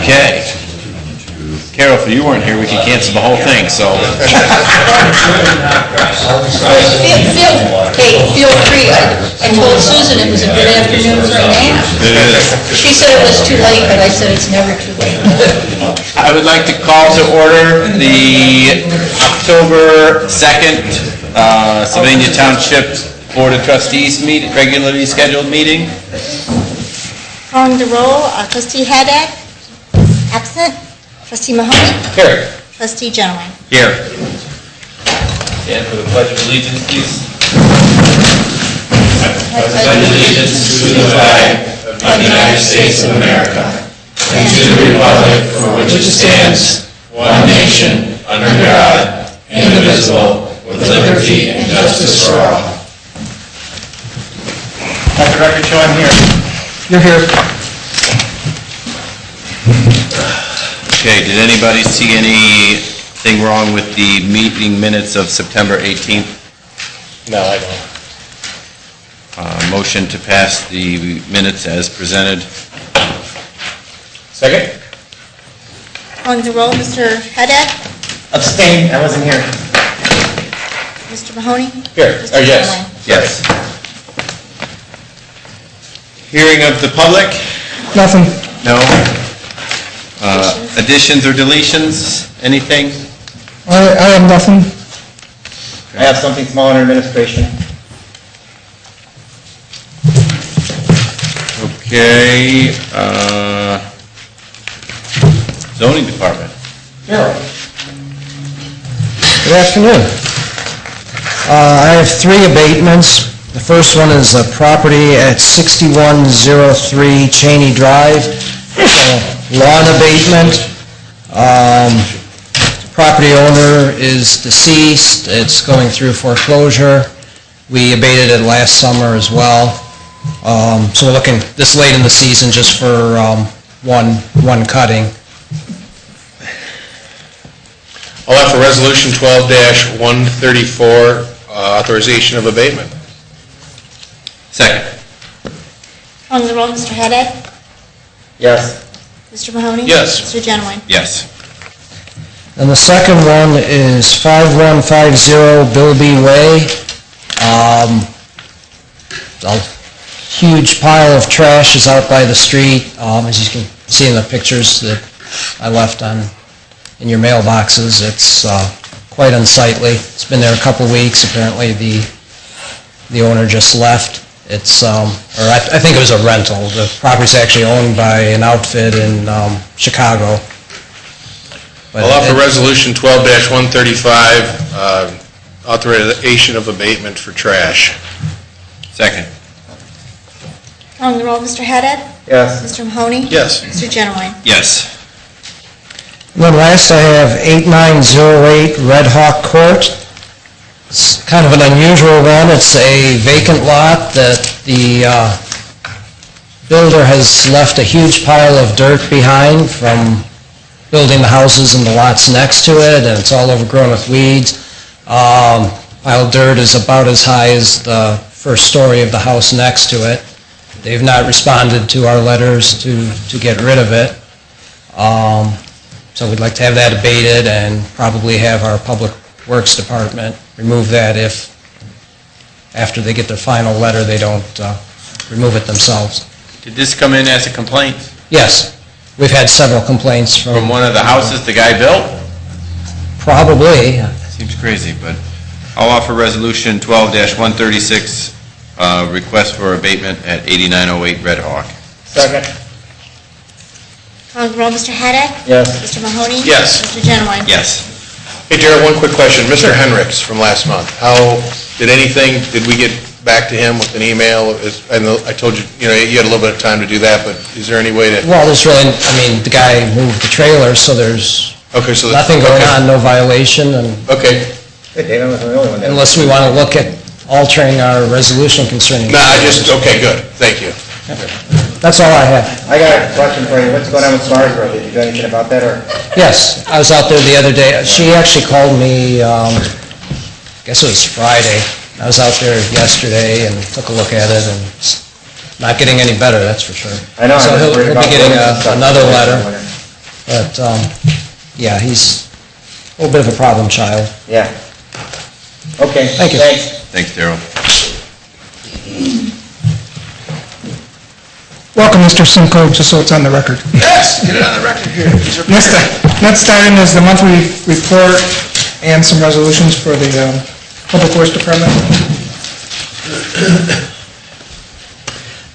Okay. Carol, if you weren't here, we could cancel the whole thing, so. Feel free. I told Susan it was a good afternoon for a nap. She said it was too late, but I said it's never too late. I would like to call to order the October 2nd Sylvania Township Board of Trustees regularly scheduled meeting. Calling the roll, Trustee Haddad, absent. Trustee Mahoney. Here. Trustee Gentleman. Here. Stand for the Pledge of Allegiance, please. I pledge allegiance to the flag of the United States of America and to the republic for which it stands, one nation, under God, indivisible, with liberty and justice for all. Let the record show I'm here. You're here. Okay, did anybody see anything wrong with the meeting minutes of September 18th? No, I don't. Motion to pass the minutes as presented. Second? Calling the roll, Mr. Haddad, Abstain, I wasn't here. Mr. Mahoney. Here, Mr. yes. Gentleman. Yes. Hearing of the public? Nothing. No. Additions or deletions? Anything? I have nothing. I have something small in administration. Okay. Zoning department. Good afternoon. I have 3 abatements. The first one is a property at 6103 Cheney Drive, lawn abatement. The property owner is deceased. It's going through foreclosure. We abated it last summer as well. So we're looking this late in the season just for one cutting. I'll offer Resolution 12-134, authorization of abatement. Second. Calling the roll, Mr. Haddad, Yes. Mr. Mahoney. Yes. Mr. Gentleman. Yes. And the second one is 5150 Bilby Way. A huge pile of trash is out by the street. As you can see in the pictures that I left in your mailboxes, it's quite unsightly. It's been there a couple weeks. Apparently the owner just left. It's, or I think it was a rental. The property's actually owned by an outfit in Chicago. But I'll offer Resolution 12-135, authorization of abatement for trash. Second. Calling the roll, Mr. Haddad, Yes. Mr. Mahoney. Yes. Mr. Gentleman. Yes. And then last I have 8908 Red Hawk Court. It's kind of an unusual one. It's a vacant lot that the builder has left a huge pile of dirt behind from building the houses and the lots next to it, and it's all overgrown with weeds. Pile of dirt is about as high as the first story of the house next to it. They've not responded to our letters to get rid of it. So we'd like to have that abated and probably have our Public Works Department remove that if, after they get their final letter, they don't remove it themselves. Did this come in as a complaint? Yes, we've had several complaints From one of the houses the guy built? Probably. Seems crazy, but I'll offer Resolution 12-136, request for abatement at 8908 Red Hawk. Second. Calling the roll, Mr. Haddad, Yes. Mr. Mahoney. Yes. Mr. Gentleman. Yes. Hey, Jared, one quick question. Mr. Henricks from last month, did we get back to him with an email? I told you, you had a little bit of time to do that, but is there any way to... Well, there's really, the guy moved the trailer, so there's nothing going on, no violation, and Okay. Hey, David was the only one that... unless we want to look at altering our resolution concerning... No, okay, good. Thank you. That's all I have. I got a question for you. What's going on with Scarsboro? Did you do anything about that, or? Yes, I was out there the other day. She actually called me, I guess it was Friday. I was out there yesterday and took a look at it, and not getting any better, that's for sure. I know, I So was he'll worried be about getting roads and stuff. another letter, but, yeah, he's a little bit of a problem child. Yeah. Okay. Thank you. Thanks. Thanks, Darrell. Welcome, Mr. Simcoe, just so it's on the record. Yes, get it on the record here. These are- Next item is the monthly report and some resolutions for the Public Works Department.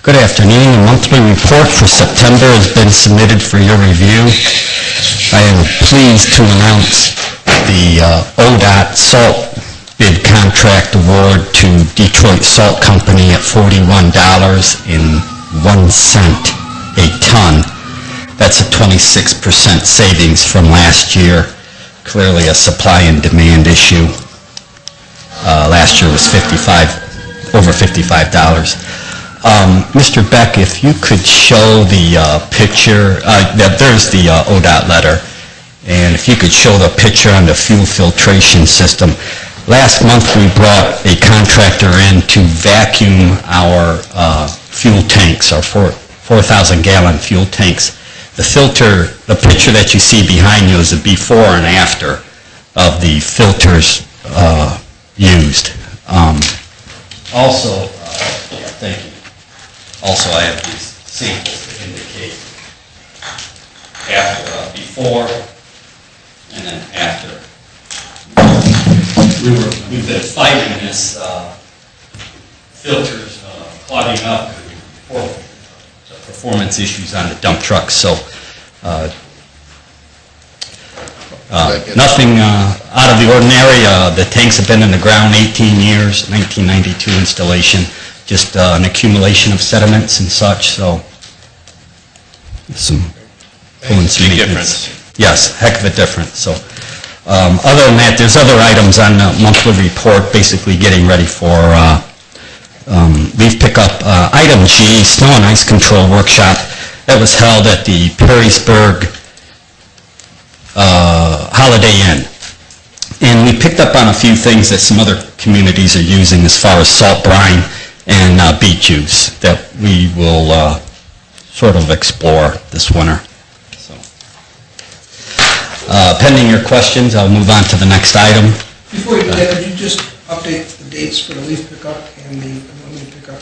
Good afternoon. The monthly report for September has been submitted for your review. I am pleased to announce the ODOT salt bid contract award to Detroit Salt Company at $41.01 a ton. That's a 26% savings from last year. Clearly a supply and demand issue. Last year was over $55. Mr. Beck, if you could show the picture, there's the ODOT letter, and if you could show the picture on the fuel filtration system. Last month, we brought a contractor in to vacuum our fuel tanks, our 4,000-gallon fuel tanks. The picture that you see behind you is a before and after of the filters used. Also, thank you. Also, I have these samples to indicate after, before, and then after. We've been fighting this filters clogging up for performance issues on the dump trucks. So nothing out of the ordinary. The tanks have been in the ground 18 years, 1992 installation. Just an accumulation of sediments and such, so some maintenance. Big difference. Yes, heck of a difference. So other than that, there's other items on the monthly report, basically getting ready for leaf pickup. Item G, snow and ice control workshop, that was held at the Perrysburg Holiday Inn. And we picked up on a few things that some other communities are using as far as salt brine and beet juice that we will sort of explore this winter. So, pending your questions, I'll move on to the next item. Before you do that, could you just update the dates for the leaf pickup and the monthly pickup?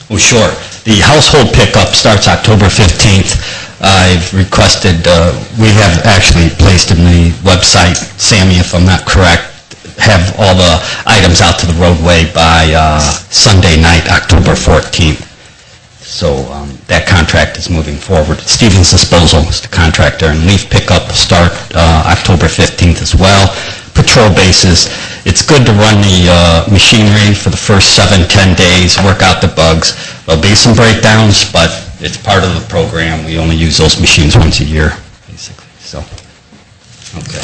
Oh, sure. The household pickup starts October 15th. I've requested, we have actually placed in the website, Sammy, if I'm not correct, have all the items out to the roadway by Sunday night, October 14th. So that contract is moving forward. Stevens Disposal is the contractor, and leaf pickup will start October 15th as well. Patrol bases, it's good to run the machinery for the first 7-10 days, work out the bugs. There'll be some breakdowns, but it's part of the program. We only use those machines once a year, basically. So, okay.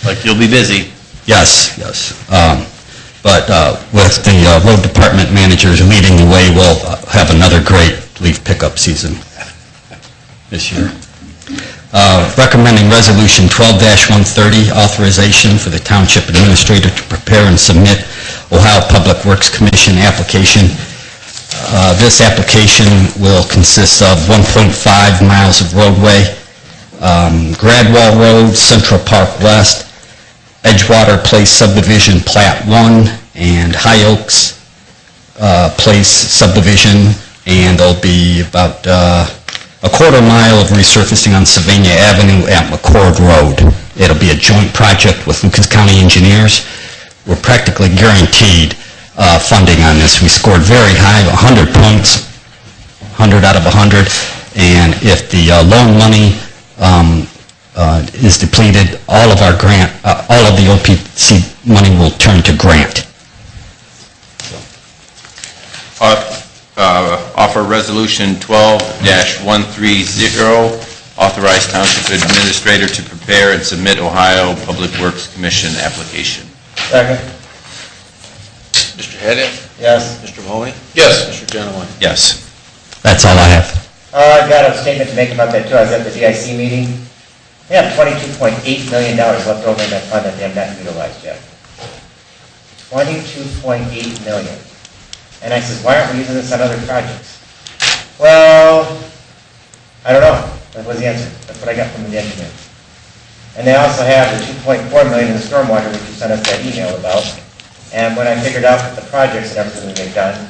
Like you'll be busy. Yes, yes. But with the road department managers leading the way, we'll have another great leaf pickup season this year. Recommending Resolution 12-130, authorization for the Township Administrator to prepare and submit Ohio Public Works Commission application. This application will consist of 1.5 miles of roadway, Gradwell Road, Central Park West, Edgewater Place Subdivision Plat 1, and High Oaks Place Subdivision, and there'll be about a quarter mile of resurfacing on Sylvania Avenue at McCord Road. It'll be a joint project with Lucas County Engineers. We're practically guaranteed funding on this. We scored very high, 100 points, 100 out of 100, and if the loan money is depleted, all of our grant, all of the OPC money will turn to grant. Offer Resolution 12-130, authorize Township Administrator to prepare and submit Ohio Public Works Commission application. Second. Mr. Haddad? Yes. Mr. Mahoney? Yes. Mr. Genowine? Yes. That's all I have. I've got a statement to make about that too. I was at the DIC meeting. They have $22.8 million left over in that fund that they have not utilized yet. $22.8 million. And I says, why aren't we using this on other projects? So, I don't know. That was the answer. That's what I got from the engineer. And they also have the 2.4 million in the stormwater, which you sent us that email about. And when I figured out the projects and everything that they've done,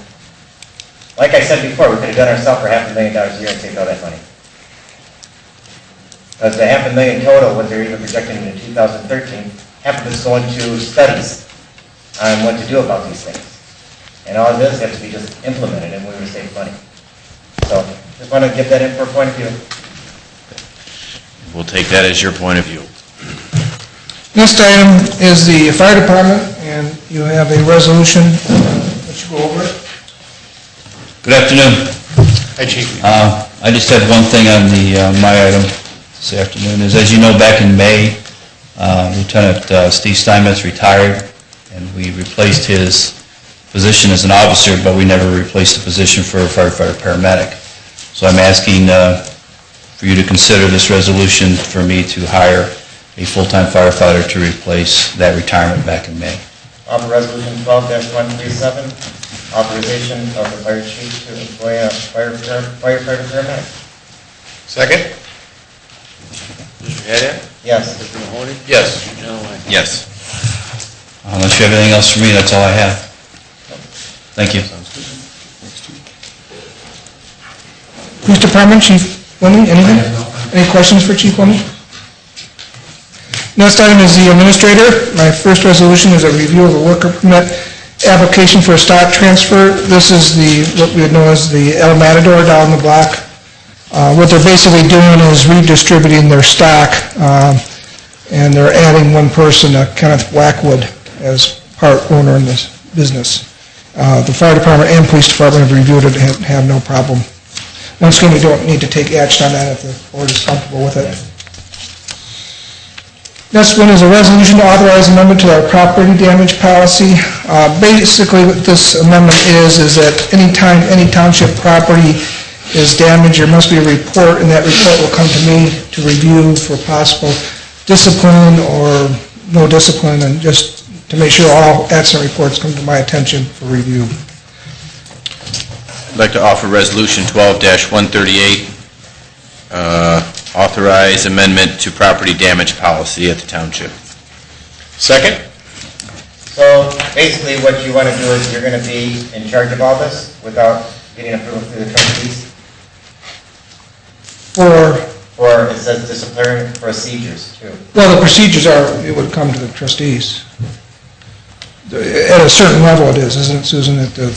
like I said before, we could have done ourselves for $500,000 a year and saved all that money. Because the $500,000 total, what they're even projecting in 2013, half of it's going to studies on what to do about these things. And all of this has to be just implemented, and we would save money. So, just want to give that in for a point of view. We'll take that as your point of view. Next item is the fire department, and you have a resolution. Let's go over it. Good afternoon. Hi, Chief. I just had one thing on my item this afternoon, is as you know, back in May, Lieutenant Steve Steinmetz retired, and we replaced his position as an officer, but we never replaced the position for a firefighter paramedic. So I'm asking for you to consider this resolution for me to hire a full-time firefighter to replace that retirement back in May. Offer resolution 12-137, authorization of the fire chief to employ a firefighter paramedic. Second? Mr. Haddad? Yes. Mr. Mahoney? Yes. Mr. Dunaway? Yes. Unless you have anything else for me, that's all I have. Thank you. Police Department, Chief Winley, anything? Any questions for Chief Winley? Next item is the administrator. My first resolution is a review of a worker permit application for a stock transfer. This is what we know as the El Matador down the block. What they're basically doing is redistributing their stock, and they're adding one person, Kenneth Blackwood, as part owner in this business. The fire department and police department have reviewed it and have no problem. Once again, we don't need to take action on that if the board is comfortable with it. Next one is a resolution to authorize amendment to our property damage policy. Basically, what this amendment is that anytime any township property is damaged, there must be a report, and that report will come to me to review for possible discipline or no discipline, and just to make sure all accident reports come to my attention for review. I'd like to offer Resolution 12-138, authorize amendment to property damage policy at the township. Second? So basically what you want to do is you're going to be in charge of all this without getting approval through the trustees? Or it says disciplinary procedures too. Well, the procedures are, it would come to the trustees. At a certain level it is, isn't it, Susan, at the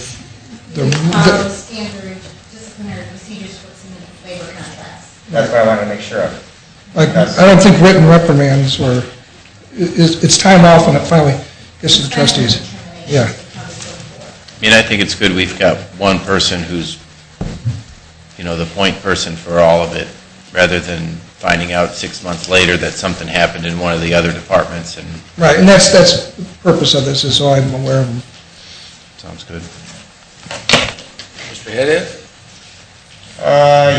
standard disciplinary procedures for submitting labor contracts. That's what I wanted to make sure of. like, I don't think written reprimands or, it's time off when it finally gets to the trustees. Yeah. I mean, I think it's good we've got one person who's, the point person for all of it, rather than finding out 6 months later that something happened in one of the other departments, and Right, and that's the purpose of this, is so I'm aware of them. sounds good. Mr. Haddad?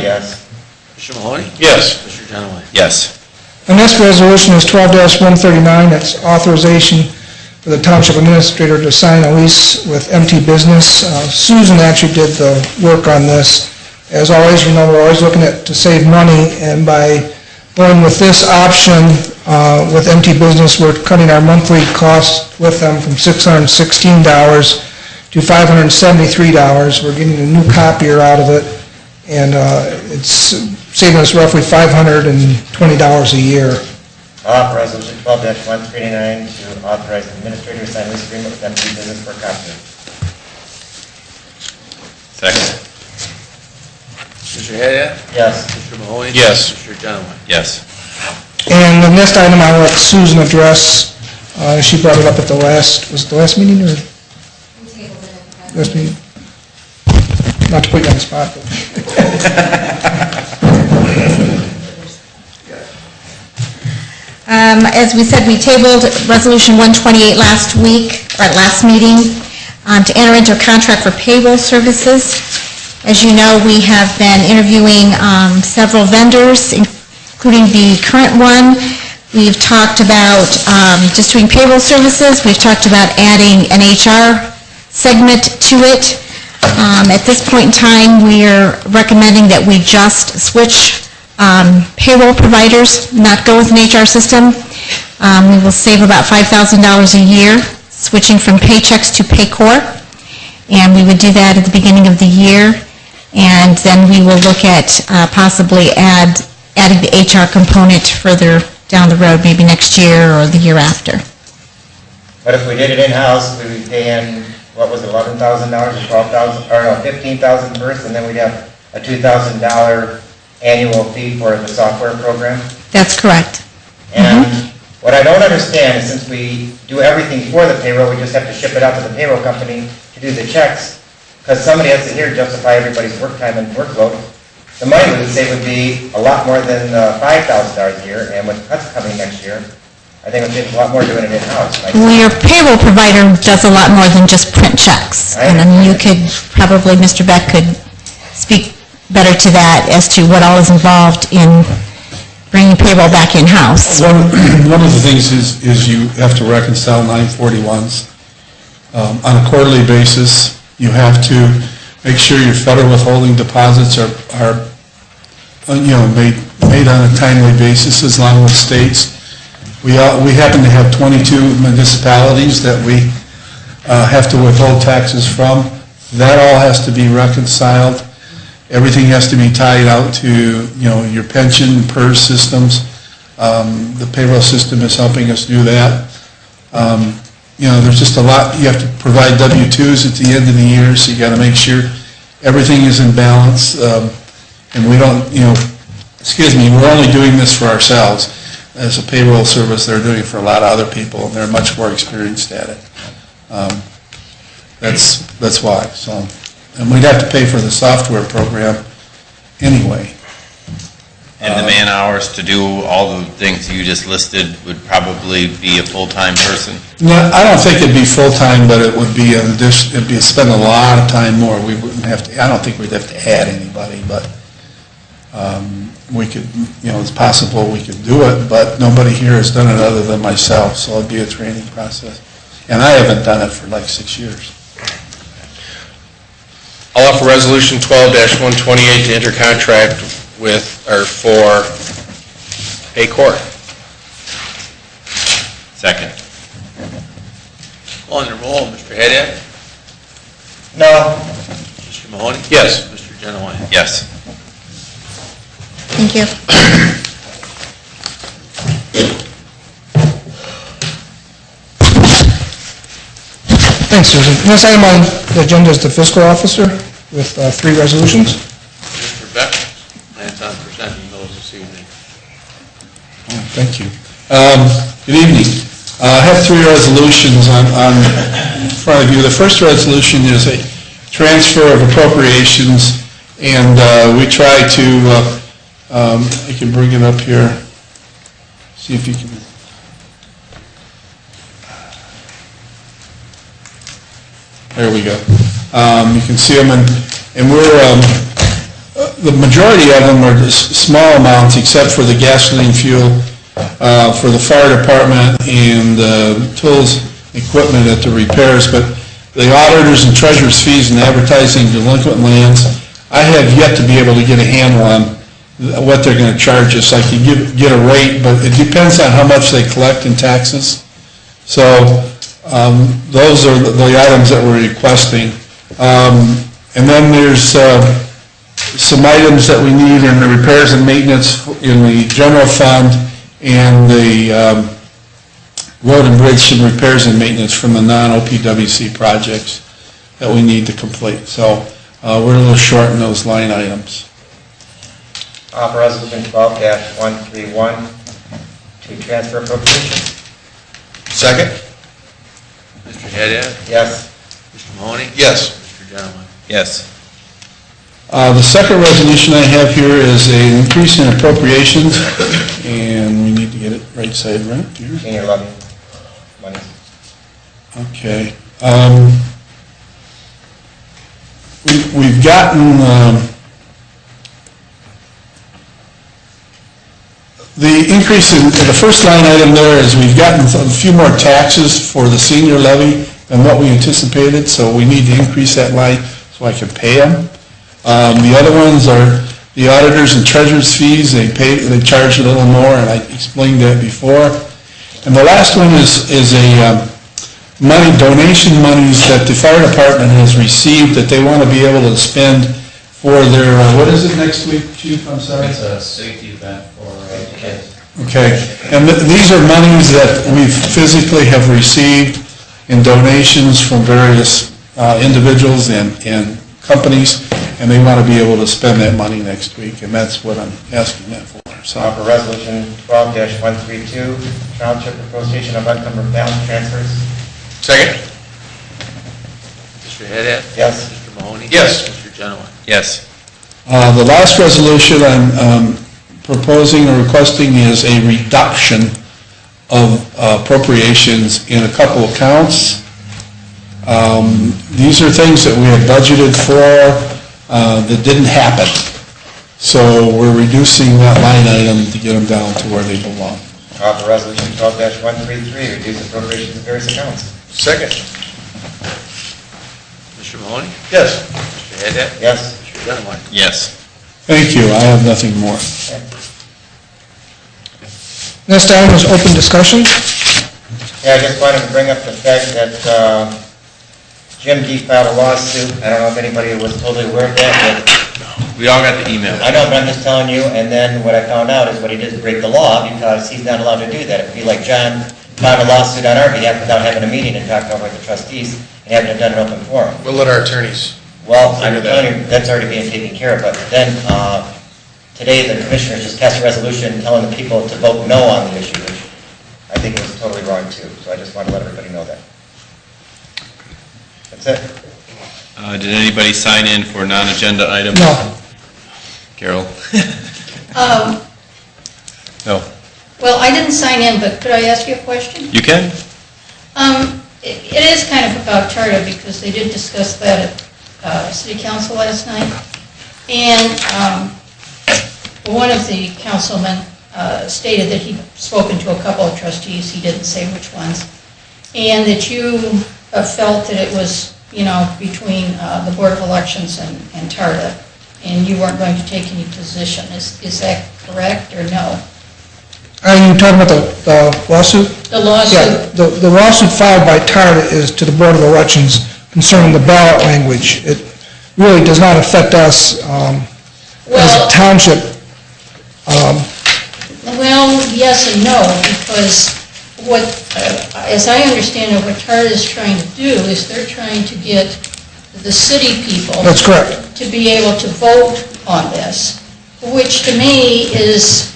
Yes. Mr. Mahoney? Yes. Mr. Dunaway? Yes. The next resolution is 12-139. It's authorization for the township administrator to sign a lease with MT Business. Susan actually did the work on this. As always, we're always looking to save money, and by going with this option with MT Business, we're cutting our monthly cost with them from $616 to $573. We're getting a new copier out of it, and it's saving us roughly $520 a year. Offer resolution 12-139 to authorize the administrator to sign lease agreement with MT Business for copier. Second? Mr. Haddad? Yes. Mr. Mahoney? Yes. Mr. Dunaway? Yes. And the next item I'll let Susan address. She brought it up at was it the last meeting or? We tabled it at the Last meeting? Not to put you on the spot, but. As we said, we tabled Resolution 128 last meeting, to enter into a contract for payroll services. As you know, we have been interviewing several vendors, including the current one. We've talked about just doing payroll services. We've talked about adding an HR segment to it. At this point in time, we're recommending that we just switch payroll providers, not go with an HR system. We will save about $5,000 a year switching from Paychex to Paycor, and we would do that at the beginning of the year, and then we will look at possibly adding the HR component further down the road, maybe next year or the year after. But if we did it in-house, we'd be paying, what was it, $11,000 or $12,000, or no, $15,000 first, and then we'd have a $2,000 annual fee for the software program? That's correct. And what I don't understand is since we do everything for the payroll, we just have to ship it out to the payroll company to do the checks, because somebody has to here justify everybody's work time and workload. The money we would save would be a lot more than $5,000 a year, and with cuts coming next year, I think it would save a lot more doing it in-house. Well, your payroll provider does a lot more than just print checks. And then you could, probably Mr. Beck could speak better to that as to what all is involved in bringing payroll back in-house. One of the things is you have to reconcile 941s. On a quarterly basis, you have to make sure your federal withholding deposits are made on a timely basis as long as states. We happen to have 22 municipalities that we have to withhold taxes from. That all has to be reconciled. Everything has to be tied out to, your pension, PERS systems. The payroll system is helping us do that. There's just a lot. You have to provide W-2s at the end of the year, so you got to make sure everything is in balance. And we don't, we're only doing this for ourselves. As a payroll service, they're doing it for a lot of other people, and they're much more experienced at it. That's why. So, and we'd have to pay for the software program anyway. And the man hours to do all the things you just listed would probably be a full-time person? No, I don't think it'd be full-time, but it would be an addition, it'd be spend a lot of time more. We wouldn't have to, I don't think we'd have to add anybody, but we could, it's possible we could do it, but nobody here has done it other than myself, so it'd be a training process. And I haven't done it for like 6 years. I'll offer Resolution 12-128 to enter contract for Paycor. Second. On the roll, Mr. Haddad? No. Mr. Mahoney? Yes. Mr. Genowine? Yes. Thank you. Thanks, Susan. Next item on the agenda is the fiscal officer with 3 resolutions. Mr. Beck, plans on presenting those this evening. Thank you. Good evening. I have 3 resolutions on front of you. The first resolution is a transfer of appropriations, and we try to, I can bring it up here, see if you can. There we go. You can see them, and we're, the majority of them are just small amounts, except for the gasoline fuel for the fire department and tools, equipment at the repairs. But the auditors and treasurer's fees and advertising delinquent lands, I have yet to be able to get a handle on what they're going to charge us. I can get a rate, but it depends on how much they collect in taxes. So those are the items that we're requesting. And then there's some items that we need in the repairs and maintenance in the general fund and the road and bridge and repairs and maintenance from the non-OPWC projects that we need to complete. So we're a little short in those line items. Offer Resolution 12-131 to transfer appropriation. Second? Mr. Haddad? Yes. Mr. Mahoney? Yes. Mr. Genowine? Yes. The second resolution I have here is an increase in appropriations, and we need to get it right side right here. Senior levy money. Okay. We've gotten the increase in the first line item there is we've gotten a few more taxes for the senior levy than what we anticipated, so we need to increase that line. so I can pay them. The other ones are the auditors and treasurer's fees. They charge a little more, and I explained that before. And the last one is a donation monies that the fire department has received that they want to be able to spend for their, what is it next week, Chief? I'm sorry. It's a safety event for kids. Okay, and these are monies that we physically have received in donations from various individuals and companies, and they want to be able to spend that money next week, and that's what I'm asking that for. So, For Resolution 12-132, Township Appropriation of Unencumbered Balance Transfers. Second? Mr. Haddad? Yes. Mr. Mahoney? Yes. Mr. Genowine? Yes. the last resolution I'm proposing or requesting is a reduction of appropriations in a couple accounts. These are things that we had budgeted for that didn't happen. So we're reducing that line item to get them down to where they belong. For Resolution 12-133, reduce appropriations of various accounts. Second? Mr. Mahoney? Yes. Mr. Haddad? Yes. Mr. Genowine? Yes. Thank you, I have nothing more. Next item is open discussion. Yeah, I just wanted to bring up the fact that Jim D. filed a lawsuit. I don't know if anybody was totally aware of that, We all got the email. but I know, but I'm just telling you, and then what I found out is what he did is break the law because he's not allowed to do that. It'd be like John filed a lawsuit on our behalf without having a meeting and talking over with the trustees and having it done in open forum. We'll let our attorneys. Well, I'm telling you, that's already being taken care of, but then, today the commissioners just passed a resolution telling the people to vote no on the issue, which I think was totally wrong too, so I just want to let everybody know that. That's it. Did anybody sign in for non-agenda items? No. Carol? No. Well, I didn't sign in, but could I ask you a question? You can? It is kind of about charter because they did discuss that at city council last night. And one of the councilmen stated that he'd spoken to a couple of trustees, he didn't say which ones, and that you felt that it was, between the Board of Elections and TARDA, and you weren't going to take any position. Is that correct or no? Are you talking about the lawsuit? The lawsuit? Yeah, the lawsuit filed by TARDA is to the Board of Elections concerning the ballot language. It really does not affect us as a township. Well, yes and no, because as I understand it, what TARDA is trying to do is they're trying to get the city people. That's correct. To be able to vote on this, which to me is,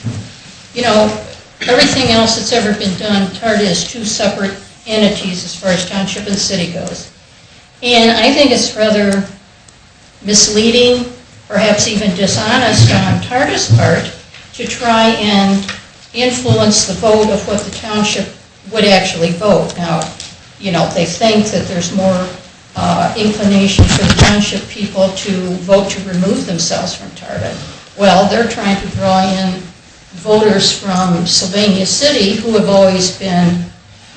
everything else that's ever been done, TARDA is two separate entities as far as township and city goes. And I think it's rather misleading, perhaps even dishonest on TARDA's part, to try and influence the vote of what the township would actually vote. Now, they think that there's more inclination for the township people to vote to remove themselves from TARDA. Well, they're trying to draw in voters from Sylvania City who have always been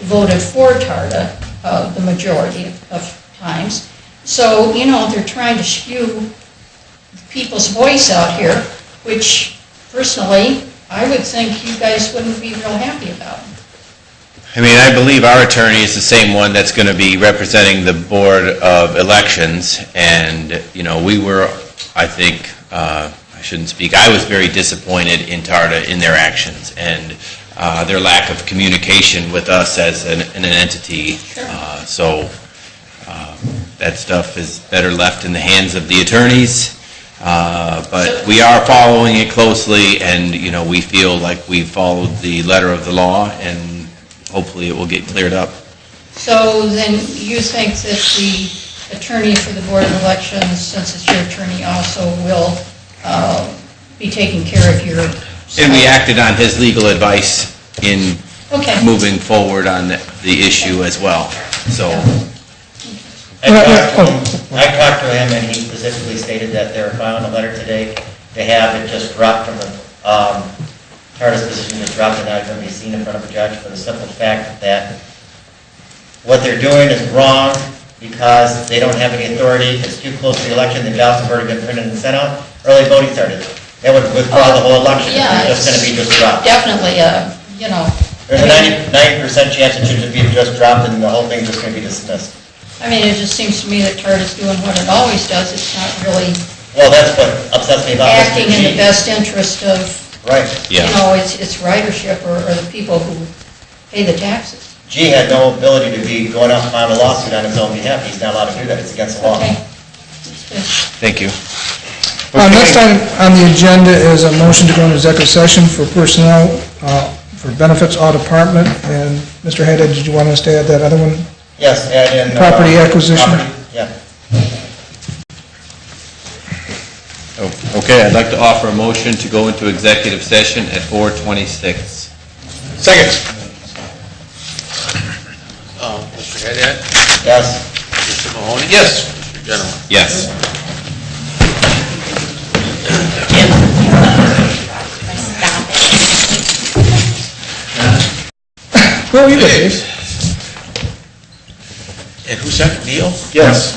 voted for TARDA the majority of times. So, they're trying to skew people's voice out here, which personally, I would think you guys wouldn't be real happy about. I believe our attorney is the same one that's going to be representing the Board of Elections, and, we were, I think, I shouldn't speak, I was very disappointed in TARDA in their actions and their lack of communication with us as an entity. Sure. That stuff is better left in the hands of the attorneys, but we are following it closely, and, we feel like we've followed the letter of the law, and hopefully it will get cleared up. So then you think that the attorney for the Board of Elections, since it's your attorney also, will be taking care of your... And we acted on his legal advice in moving forward on the issue as well, so... I talked to him, and he specifically stated that they were filing a letter today to have it just dropped from the TARDA's position, just dropped and not going to be seen in front of a judge for the simple fact that what they're doing is wrong, because they don't have any authority, it's too close to the election, the ballots have already been printed and sent out, early voting started. That would withdraw the whole election, Yeah, it's just gonna be just dropped. Definitely, There's a 99% chance it should just be just dropped and the whole thing's just gonna be dismissed. I mean, it just seems to me that TART is doing what it always does. It's not really Well, that's what upsets me about Mr. acting in the G. best interest of, Right. its ridership or the people who pay the taxes. G had no ability to be going out and filing a lawsuit on his own behalf, he's not allowed to do that, it's against the law. Okay. That's good. Thank you. Next item on the agenda is a motion to go into executive session for personnel, for benefits, all department, and Mr. Haddad, did you want us to add that other one? Yes, add in. Property acquisition. property, Yeah. Oh, okay, I'd like to offer a motion to go into executive session at 4:26. Second. Mr. Haddad? Yes. Mr. Mahoney? Yes. Mr. Gentleman? Yes. Well, you did. And who seconded, Neil? Yes.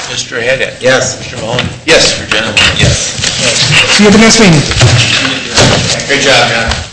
Mr. Haddad? Yes. Mr. Mahoney? Yes. Mr. Gentleman? Yes. See you at the next meeting. Great job, man.